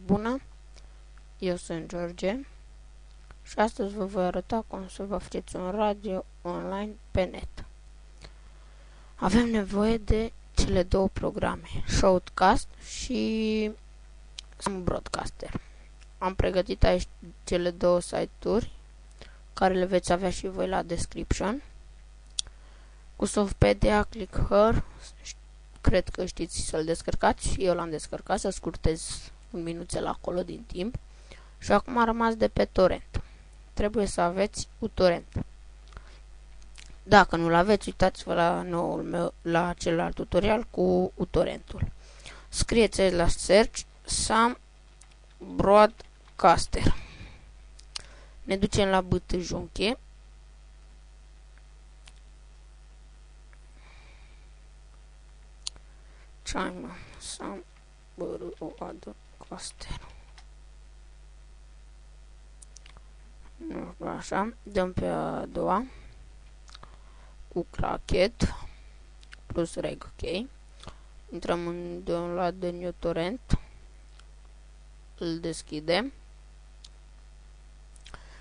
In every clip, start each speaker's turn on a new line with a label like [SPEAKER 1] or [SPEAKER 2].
[SPEAKER 1] Bună, eu sunt George și astăzi vă voi arăta cum să vă faceți un radio online pe net. Avem nevoie de cele două programe, Shoutcast și Broadcaster. Am pregătit aici cele două site-uri care le veți avea și voi la description. Cu Softpedia, ClickHer, cred că știți să-l descărcați, eu l-am descărcat, să scurtez un minuțel acolo din timp. Și acum a rămas de pe torrent. Trebuie să aveți uTorrent. Dacă nu-l aveți, uitați-vă la celălalt tutorial cu uTorrentul. Scrieți la search Sam Broadcaster. Ne ducem la bâtâjunche. Sam Broadcaster. Nu știu, așa, dăm pe a doua cu Cracket plus reg, ok. Intrăm în download de new torrent, îl deschidem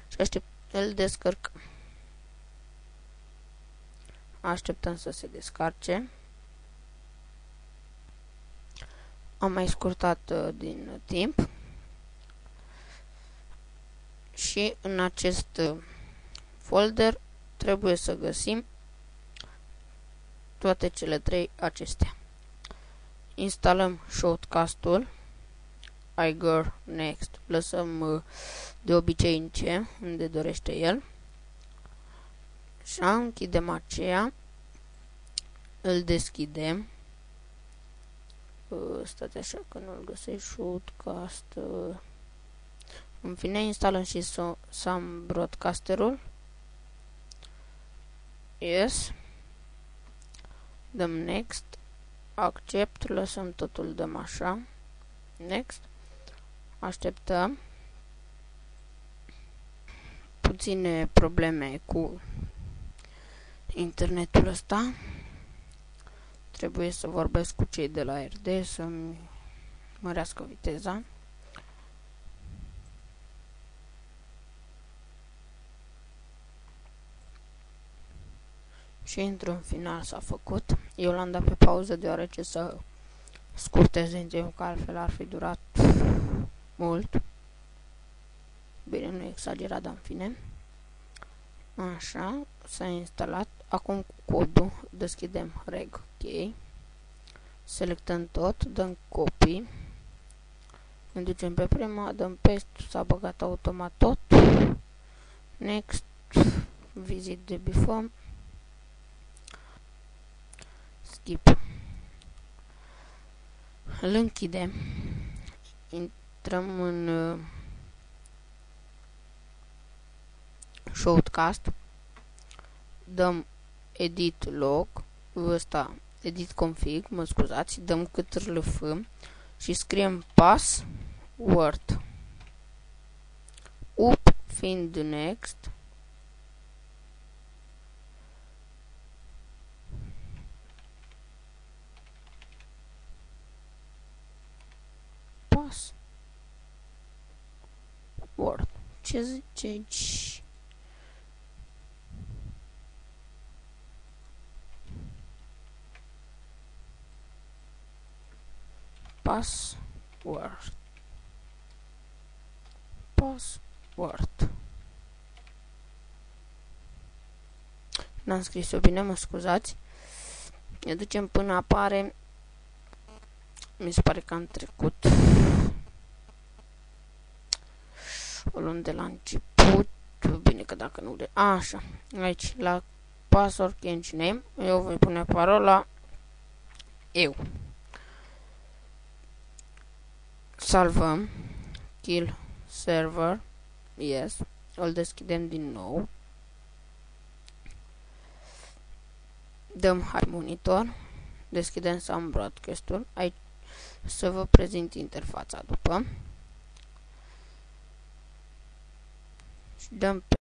[SPEAKER 1] și îl descărcăm. Așteptăm să se descarce. Am mai scurtat din timp. Și în acest folder trebuie să găsim toate cele trei acestea. Instalăm Shoutcast-ul, Iger, Next, lăsăm de obicei în C, unde dorește el. Și închidem aceea, îl deschidem. Stați așa că nu-l găsesc, Shoutcast. În fine, instalăm și Sam Broadcasterul. Yes. Dăm Next. Accept. Lăsăm totul, dăm așa. Next. Așteptăm. Puține probleme cu internetul ăsta. Trebuie să vorbesc cu cei de la RD să-mi mărească viteza. Și într-un final s-a făcut. Eu l-am dat pe pauză deoarece să scurteze în timp, că altfel ar fi durat mult. Bine, nu exagerat, dar în fine. Așa, s-a instalat. Acum cu codul deschidem reg, ok. Selectăm tot, dăm copy. Ne ducem pe prima, dăm paste, s-a băgat automat tot. Next, visit the before. Skip. Îl închidem. Intrăm în Shoutcast. Dăm edit log, ăsta edit config, mă scuzați, dăm ctrlf și scriem password. Up fiind next. Word. Ce zice? Password. N-am scris-o bine, mă scuzați. Ne ducem până apare. Mi se pare că am trecut o luăm de la început. Bine că dacă nu de... Așa, aici la password change name eu voi pune parola eu. Salvăm. Kill server. Yes. Îl deschidem din nou. Dăm hide monitor. Deschidem Sam Broadcaster-ul. Aici să vă prezint interfața după. Și dăm pe